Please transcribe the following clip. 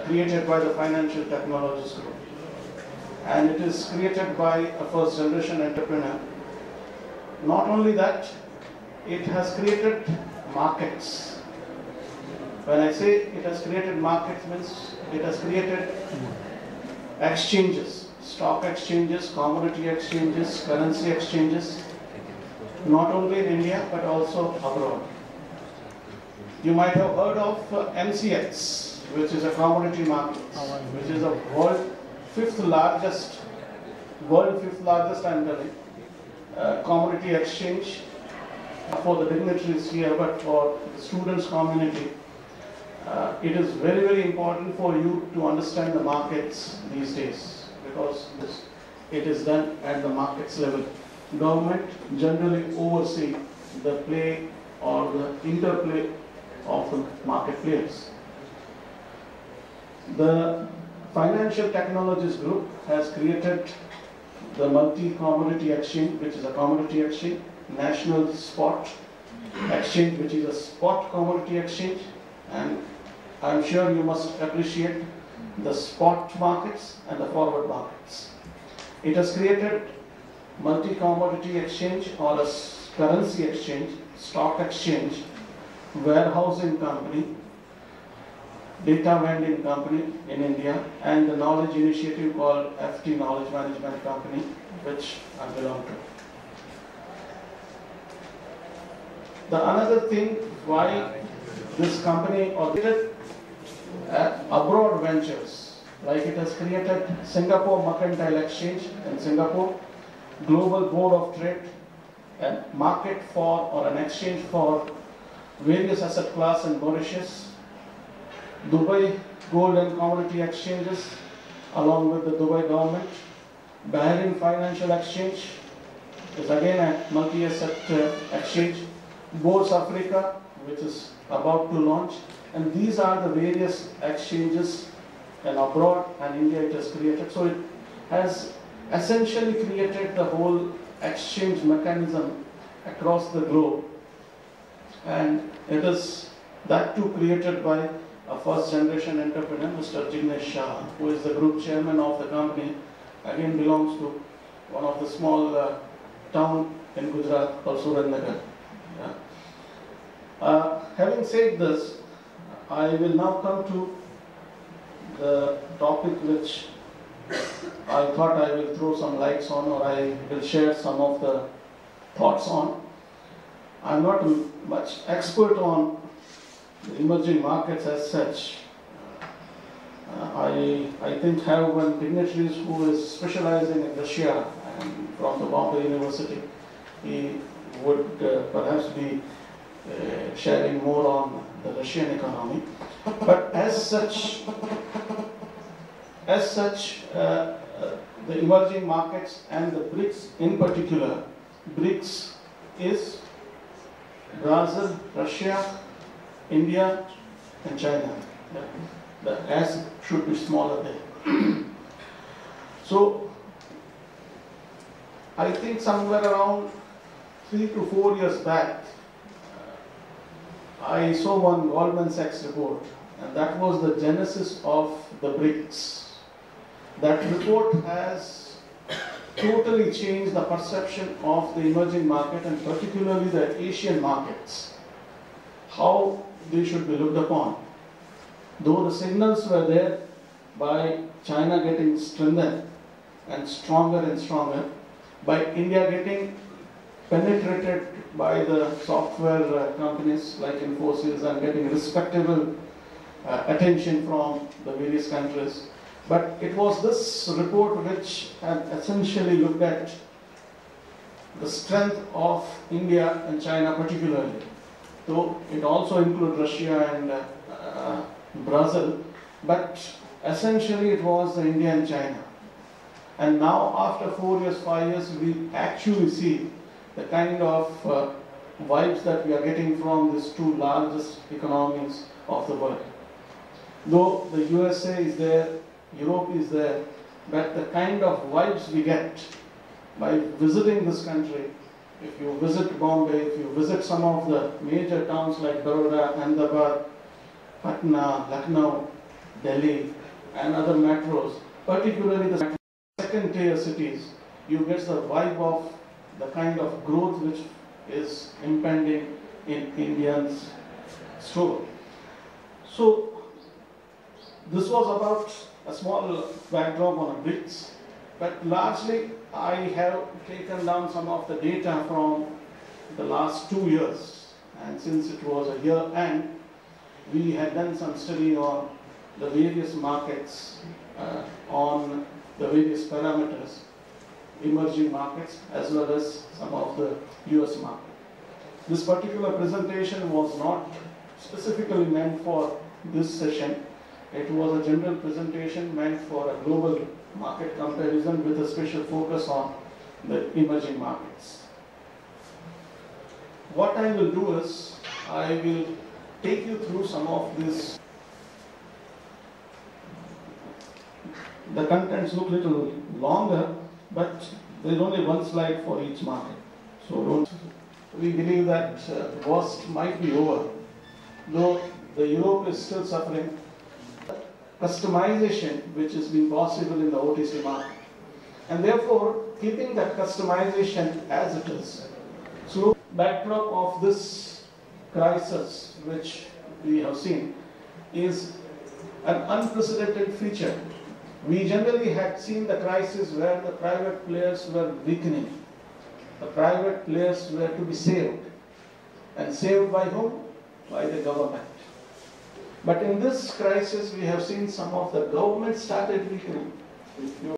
created by the Financial Technologies Group. And it is created by a first generation entrepreneur. Not only that, it has created markets. When I say it has created markets, means it has created exchanges, stock exchanges, commodity exchanges, currency exchanges, not only in India but also abroad. You might have heard of MCX, which is a commodity market, which is the world fifth largest, I'm telling, commodity exchange for the dignitaries here, but for the students community. It is very, very important for you to understand the markets these days, because it is done at the markets level. Government generally oversee the play or the interplay of the market players. The Financial Technologies Group has created the multi-commodity exchange, which is a commodity exchange, national spot exchange, which is a spot commodity exchange, and I'm sure you must appreciate the spot markets and the forward markets. It has created multi-commodity exchange or a currency exchange, stock exchange, warehousing company, data vending company in India, and the knowledge initiative called FT Knowledge Management Company, which I belong to. The another thing why this company created abroad ventures, like it has created Singapore Mercantile Exchange in Singapore, Global Board of Trade, a market for or an exchange for various asset class in Mauritius, Dubai Gold and Commodity Exchanges along with the Dubai government, Bahrain Financial Exchange is again a multi-asset exchange, Bourse Africa, which is about to launch, and these are the various exchanges in abroad and India it has created. So it has essentially created the whole exchange mechanism across the globe, and it is that too created by a first generation entrepreneur, Mr. Jignesh Shah, who is the group chairman of the company, again belongs to one of the small town in Gujarat called Surendranagar. Having said this, I will now come to the topic which I thought I will throw some lights on, or I will share some of the thoughts on. I'm not much expert on the emerging markets as such. I think have one dignitary who is specializing in Russia and from the Bombay University. He would perhaps be sharing more on the Russian economy. But as such, the emerging markets and the BRICS in particular, BRICS is Brazil, Russia, India and China. The S should be smaller there. So I think somewhere around 3 to 4 years back, I saw one Goldman Sachs report, and that was the genesis of the BRICS. That report has totally changed the perception of the emerging market and particularly the Asian markets, how they should be looked upon. Though the signals were there by China getting strengthened and stronger, by India getting penetrated by the software companies like Infosys and getting respectable attention from the various countries. But it was this report which had essentially looked at the strength of India and China particularly, though it also includes Russia and Brazil, but essentially it was the India and China. And now after 4 years, 5 years, we actually see the kind of vibes that we are getting from these two largest economies of the world. Though the USA is there, Europe is there, but the kind of vibes we get by visiting this country, if you visit Bombay, if you visit some of the major towns like Baroda, Ahmedabad, Patna, Lucknow, Delhi, and other metros, particularly the second tier cities, you get the vibe of the kind of growth which is impending in Indians' store. So this was about a small backdrop on a BRICS, but largely I have taken down some of the data from the last 2 years, and since it was a year end, we had done some study on the various markets, on the various parameters, emerging markets as well as some of the US market. This particular presentation was not specifically meant for this session. It was a general presentation meant for a global market comparison with a special focus on the emerging markets. What I will do is, I will take you through some of this. The contents look a little longer, but there is only one slide for each market. So we believe that the worst might be over, though the Europe is still suffering. Customization which has been possible in the OTC market, and therefore keeping that customization as it is. So backdrop of this crisis which we have seen is an unprecedented feature. We generally had seen the crisis where the private players were weakening. The private players were to be saved. And saved by whom? By the government. But in this crisis, we have seen some of the government started weakening. If you